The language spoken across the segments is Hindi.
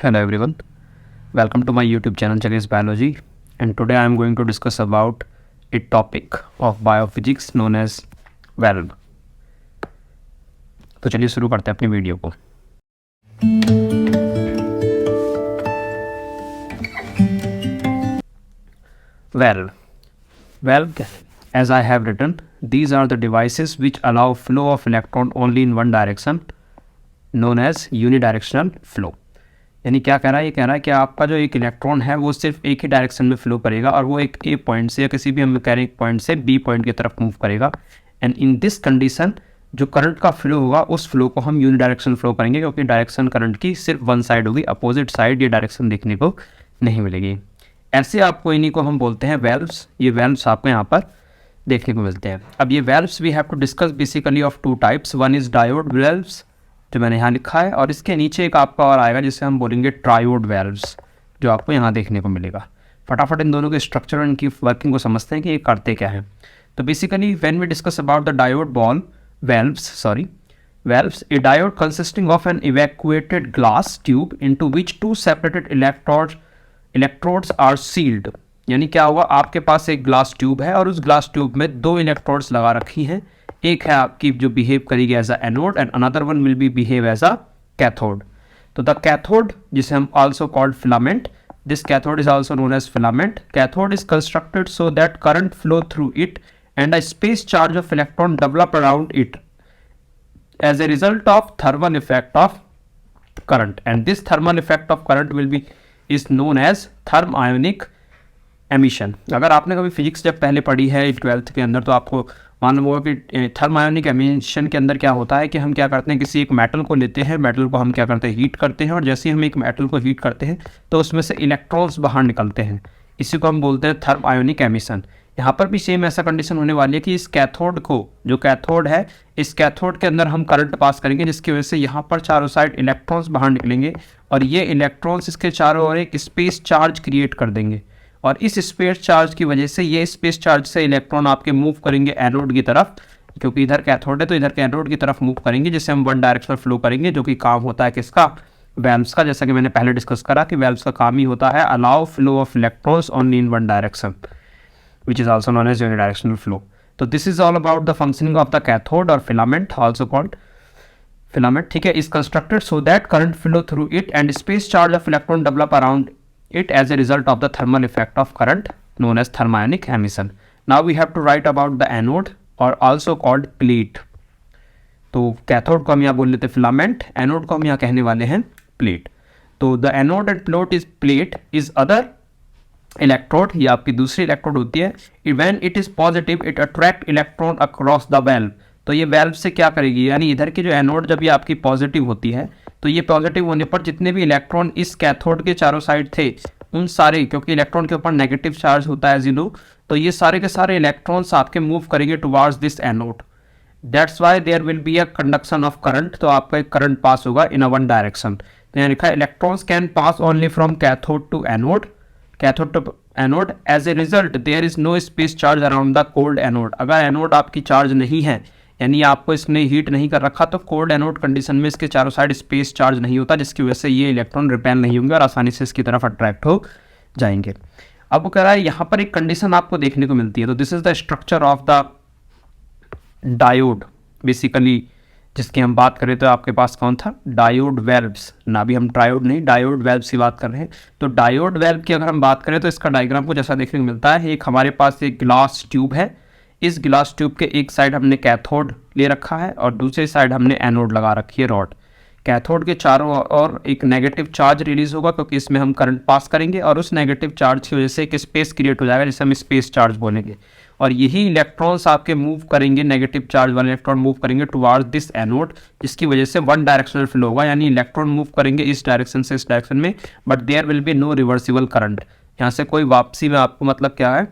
Hello everyone, welcome to my YouTube channel Chagis Biology, and today I am going to discuss about a topic of biophysics known as valve. तो चलिए शुरू करते हैं अपनी वीडियो को। Valve, as I have written, these are the devices which allow flow of electron only in one direction, known as unidirectional flow. यानी क्या कह रहा है, ये कह रहा है कि आपका जो एक इलेक्ट्रॉन है वो सिर्फ एक ही डायरेक्शन में फ्लो करेगा और वो एक ए पॉइंट से या किसी भी हम कह रहे हैं एक पॉइंट से बी पॉइंट की तरफ मूव करेगा। एंड इन दिस कंडीशन जो करंट का फ्लो होगा उस फ्लो को हम यूनिडायरेक्शनल फ्लो करेंगे, क्योंकि डायरेक्शन करंट की सिर्फ वन साइड होगी, अपोजिट साइड ये डायरेक्शन देखने को नहीं मिलेगी। ऐसे आपको इन्हीं को हम बोलते हैं वेल्व्स। ये वेल्व्स आपको यहाँ पर देखने को मिलते हैं। अब ये valves we have to discuss basically of two types. One is diode valves जो मैंने यहाँ लिखा है, और इसके नीचे एक आपका और आएगा जिसे हम बोलेंगे ट्रायोड वेल्व्स, जो आपको यहाँ देखने को मिलेगा। फटाफट इन दोनों के स्ट्रक्चर और इनकी वर्किंग को समझते हैं कि ये करते क्या है। तो basically when we discuss about the diode ball valves, a diode consisting of an evacuated glass tube into which two separated electrodes are sealed। यानी क्या हुआ, आपके पास एक ग्लास ट्यूब है और उस ग्लास ट्यूब में दो इलेक्ट्रोड्स लगा रखी हैं। एक है आपकी जो बिहेव करेगी as a anode and another one will be behave as a cathode. तो द कैथोड, जिसे हम also called filament, this cathode is also known as filament. Cathode is constructed so that current flow through it and a space charge of electron develop around it as a result of thermal effect of current, and this thermal effect of current is known as thermionic emission। अगर आपने कभी फिजिक्स जब पहले पढ़ी है 12th के अंदर तो आपको मालूम होगा कि थर्मायोनिक एमिशन के अंदर क्या होता है कि हम क्या करते हैं, किसी एक मेटल को लेते हैं, मेटल को हम क्या करते हैं, हीट करते हैं, और जैसे ही हम एक मेटल को हीट करते हैं तो उसमें से इलेक्ट्रॉन्स बाहर निकलते हैं। इसी को हम बोलते हैं थर्मायोनिक एमिशन। यहाँ पर भी सेम ऐसा कंडीशन होने वाली है कि इस कैथोड को, जो कैथोड है, इस कैथोड के अंदर हम करंट पास करेंगे, जिसकी वजह से यहाँ पर चारों साइड इलेक्ट्रॉन्स बाहर निकलेंगे और ये इलेक्ट्रॉन्स इसके चारों ओर एक स्पेस चार्ज क्रिएट कर देंगे, और इस स्पेस चार्ज की वजह से ये स्पेस चार्ज से इलेक्ट्रॉन आपके मूव करेंगे एनोड की तरफ, क्योंकि इधर कैथोड है तो इधर कैथोड की तरफ मूव करेंगे, जिससे हम वन डायरेक्शनल फ्लो करेंगे, जो कि काम होता है किसका, वेल्व्स का। जैसा कि मैंने पहले डिस्कस करा कि वेल्व्स का काम ही होता है allow flow of electrons only in one direction, which is also known as unidirectional flow। तो this is all about the functioning of the cathode or filament, also called filament, ठीक है, is constructed so that current flow through it and space charge of electron develop around it as a result of the thermal effect of current known as thermionic emission। Now we have to write about the anode or also called plate। तो कैथोड को हम यहाँ बोल लेते हैं फिलामेंट, एनोड को हम यहाँ कहने वाले हैं प्लेट। तो the anode end plate is other electrode, ये आपकी दूसरी इलेक्ट्रोड होती है। When it is positive it attract electron across the valve. तो ये वेल्व से क्या करेगी, यानी इधर की जो एनोड जब ये आपकी पॉजिटिव होती है तो ये पॉजिटिव होने पर जितने भी इलेक्ट्रॉन इस कैथोड के चारों साइड थे उन सारे, क्योंकि इलेक्ट्रॉन के ऊपर नेगेटिव चार्ज होता है जीरो, तो ये सारे के सारे इलेक्ट्रॉन्स आपके मूव करेंगे towards this anode. That's why there will be a conduction of current. तो आपका एक करंट पास होगा इन अ वन डायरेक्शन। तो यहाँ लिखा है electrons can pass only from cathode to anode, cathode to anode. As a result there is no space charge around the cold anode. अगर एनोड आपकी चार्ज नहीं है, यानी आपको इसने हीट नहीं कर रखा, तो कोल्ड एनोड कंडीशन में इसके चारों साइड स्पेस चार्ज नहीं होता, जिसकी वजह से ये इलेक्ट्रॉन रिपेल नहीं होंगे और आसानी से इसकी तरफ अट्रैक्ट हो जाएंगे। अब वो कह रहा है यहाँ पर एक कंडीशन आपको देखने को मिलती है। तो this is the structure of the diode basically, जिसकी हम बात करें तो आपके पास कौन था, डायोड वेल्व्स ना, भी हम ट्रायोड नहीं डायोड वेल्व्स की बात कर रहे हैं। तो डायोड वेल्व की अगर हम बात करें तो इसका डायग्राम को जैसा देखने को मिलता है, एक हमारे पास एक ग्लास ट्यूब है, इस ग्लास ट्यूब के एक साइड हमने कैथोड ले रखा है और दूसरी साइड हमने एनोड लगा रखी है रॉड। कैथोड के चारों ओर एक नेगेटिव चार्ज रिलीज होगा, क्योंकि इसमें हम करंट पास करेंगे और उस नेगेटिव चार्ज की वजह से एक स्पेस क्रिएट हो जाएगा, जिसे हम स्पेस चार्ज बोलेंगे, और यही इलेक्ट्रॉन्स आपके मूव करेंगे, नेगेटिव चार्ज वाले इलेक्ट्रॉन मूव करेंगे टुवार्ड्स दिस एनोड, जिसकी वजह से वन डायरेक्शनल फ्लो होगा, यानी इलेक्ट्रॉन मूव करेंगे इस डायरेक्शन से इस डायरेक्शन में, but there will be no reversible current. यहाँ से कोई वापसी में आपको मतलब क्या है,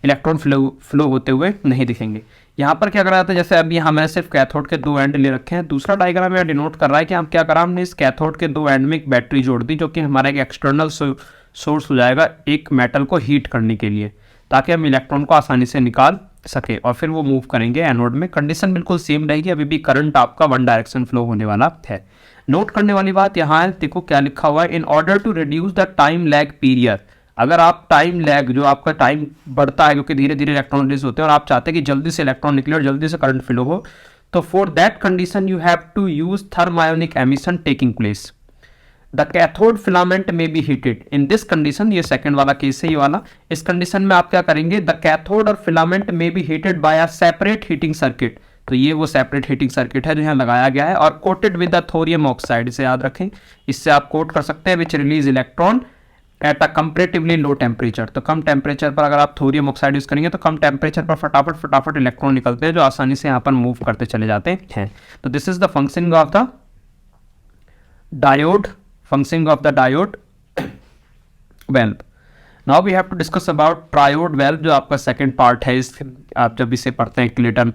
इलेक्ट्रॉन फ्लो होते हुए नहीं दिखेंगे। यहाँ पर क्या करा था, जैसे अभी हमें सिर्फ कैथोड के दो एंड ले रखे हैं, दूसरा डायग्राम यहाँ डिनोट कर रहा है कि हम क्या करा, हमने इस कैथोड के दो एंड में एक बैटरी जोड़ दी, जो कि हमारा एक एक्सटर्नल सोर्स हो जाएगा एक मेटल को हीट करने के लिए, ताकि हम इलेक्ट्रॉन को आसानी से निकाल सके और फिर वो मूव करेंगे एनोड में। कंडीशन बिल्कुल सेम रहेगी, अभी भी करंट आपका वन डायरेक्शन फ्लो होने वाला है। नोट करने वाली बात यहाँ है, देखो क्या लिखा हुआ है, in order to reduce the time lag period. अगर आप टाइम लैग, जो आपका टाइम बढ़ता है क्योंकि धीरे धीरे इलेक्ट्रॉन रिलीज होते हैं और आप चाहते हैं कि जल्दी से इलेक्ट्रॉन निकले और जल्दी से करंट फ्लो हो, तो for that condition you have to use thermionic emission taking place. The cathode filament में be heated. In this condition, ये सेकंड वाला केस है ये वाला, इस कंडीशन में आप क्या करेंगे, द कैथोड और फिलामेंट में be heated by a separate heating circuit. तो ये वो सेपरेट हीटिंग सर्किट है जो यहाँ लगाया गया है, और coated with the thorium oxide, इसे याद रखें, इससे आप कोट कर सकते हैं, विच release electron at a comparatively low temperature. तो कम टेम्परेचर पर अगर आप थोरियम ऑक्साइड यूज करेंगे तो कम टेम्परेचर पर फटाफट इलेक्ट्रॉन निकलते हैं जो आसानी से यहाँ पर मूव करते चले जाते हैं। तो this is the functioning of the diode, functioning of the diode valve. Now we have to discuss about triode valve, जो आपका सेकंड पार्ट है। इस आप जब इसे पढ़ते हैं क्लेटन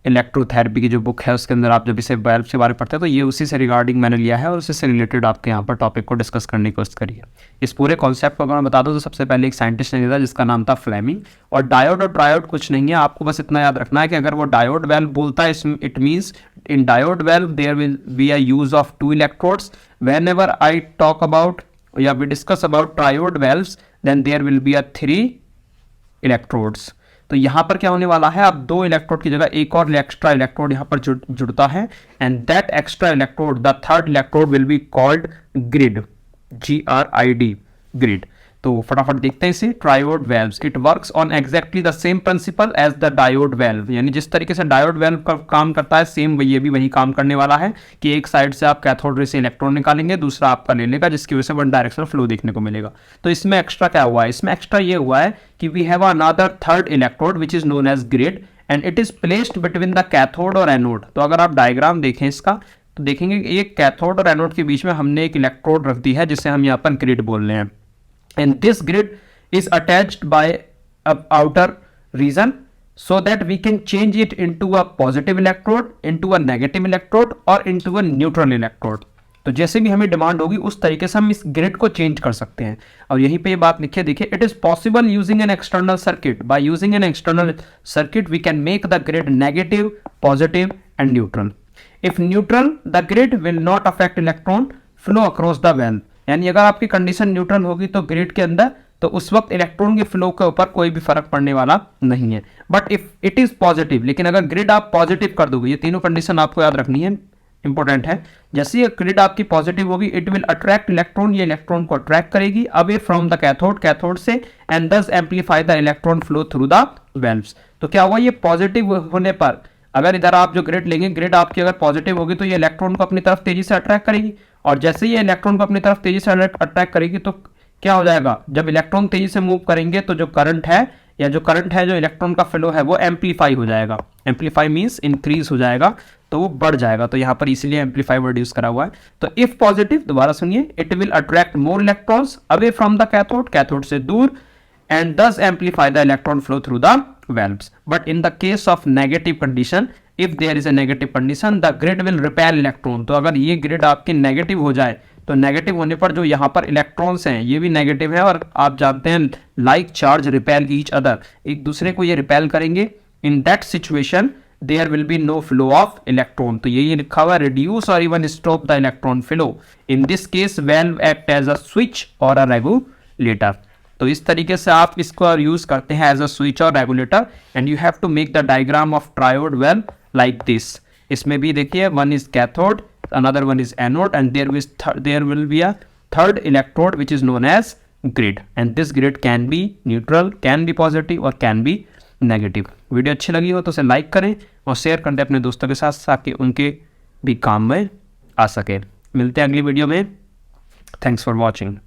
इलेक्ट्रोथेरेपी की जो बुक है उसके अंदर आप जब इसे वेल्व के बारे में पढ़ते हैं तो ये उसी से रिगार्डिंग मैंने लिया है और उसी से रिलेटेड आपके यहाँ पर टॉपिक को डिस्कस करने की कोशिश करिए। इस पूरे कॉन्सेप्ट को अगर मैं बता दूँ तो सबसे पहले एक साइंटिस्ट ने दिया था जिसका नाम था फ्लेमिंग। और डायोड और ट्रायोड कुछ नहीं है, आपको बस इतना याद रखना है कि अगर वो डायोड वेल्व बोलता है it means in diode valve there will be a use of two electrodes. Whenever I talk about we discuss about triode valves then there will be a 3 electrodes. तो यहाँ पर क्या होने वाला है, अब 2 इलेक्ट्रोड की जगह एक और एक्स्ट्रा इलेक्ट्रोड यहाँ पर जुड़ता है, and that extra electrode, the third electrode will be called grid, GRID, grid. तो फटाफट देखते हैं इसे। Triode valves, it works on exactly the same principle as the diode valve, यानी जिस तरीके से डायोड वेल्व का काम करता है सेम ये भी वही काम करने वाला है कि एक साइड से आप कैथोड रे से इलेक्ट्रॉन निकालेंगे, दूसरा आपका ले लेगा, जिसकी वजह से वन डायरेक्शनल फ्लो देखने को मिलेगा। तो इसमें एक्स्ट्रा क्या हुआ है, इसमें एक्स्ट्रा ये हुआ है कि we have another third electrode which is known as grid and it is placed between the cathode और एनोड। तो अगर आप डायग्राम देखें इसका तो देखेंगे एक कैथोड और एनोड के बीच में हमने एक इलेक्ट्रोड रख दी है जिसे हम यहाँ पर ग्रिड बोल रहे हैं, and this grid is attached by a outer region so that we can change it into a positive electrode, into a negative electrode और into a neutral electrode। तो जैसे भी हमें डिमांड होगी उस तरीके से हम इस ग्रिड को चेंज कर सकते हैं। और यहीं पे ये बात लिखिए, देखिए, it is possible using an external circuit, by using an external circuit we can make the grid negative, positive and neutral. If neutral the grid will not affect electron flow across the valve, यानी अगर आपकी कंडीशन न्यूट्रल होगी तो ग्रिड के अंदर तो उस वक्त इलेक्ट्रॉन के फ्लो के ऊपर कोई भी फर्क पड़ने वाला नहीं है। But if it is positive, लेकिन अगर ग्रिड आप पॉजिटिव कर दोगे, ये तीनों कंडीशन आपको याद रखनी है, इंपॉर्टेंट है। जैसे ये ग्रिड आपकी पॉजिटिव होगी इट विल अट्रैक्ट इलेक्ट्रॉन, ये इलेक्ट्रॉन को अट्रैक्ट करेगी away from the cathode, cathode से, एंड दस amplify the electron flow through the valves. तो क्या हुआ, ये पॉजिटिव होने पर अगर इधर आप जो ग्रिड लेंगे, ग्रिड आपकी अगर पॉजिटिव होगी तो ये इलेक्ट्रॉन को अपनी तरफ तेजी से अट्रैक्ट करेगी, और जैसे ये इलेक्ट्रॉन को अपनी तरफ तेजी से अट्रैक्ट करेगी तो क्या हो जाएगा, जब इलेक्ट्रॉन तेजी से मूव करेंगे तो जो करंट है या जो करंट है जो इलेक्ट्रॉन का फ्लो है वो एम्पलीफाई हो जाएगा। एम्पलीफाई मींस इंक्रीज हो जाएगा, तो वो बढ़ जाएगा। तो यहाँ पर इसलिए एम्पलीफाई वर्ड यूज करा हुआ है। तो इफ पॉजिटिव, दोबारा सुनिए, it will attract more electrons away from the cathode, cathode से दूर, and thus amplify the electron flow through the valves. But in the case of negative condition, if there is a negative condition, the grid will repel electron. तो अगर ये ग्रिड आपकी नेगेटिव हो जाए तो नेगेटिव होने पर जो यहाँ पर इलेक्ट्रॉन्स हैं ये भी नेगेटिव है, और आप जानते हैं like charge repel each other, एक दूसरे को ये रिपेल करेंगे। In that situation there will be no flow of electron. तो ये लिखा हुआ है रिड्यूस और even stop the electron flow. In this case valve act as a switch और अ रेगुलेटर। तो इस तरीके से आप इसको यूज करते हैं एज अ स्विच और regulator, and you have to make the diagram of triode valve like this. इसमें भी देखिए, one is cathode, another one is anode, and there will be a third electrode which is known as grid, and this grid can be neutral, can be positive or can be negative। Video अच्छी लगी हो तो उसे लाइक करें और शेयर कर दें अपने दोस्तों के साथ ताकि उनके भी काम में आ सके। मिलते हैं अगली वीडियो में। Thanks for watching.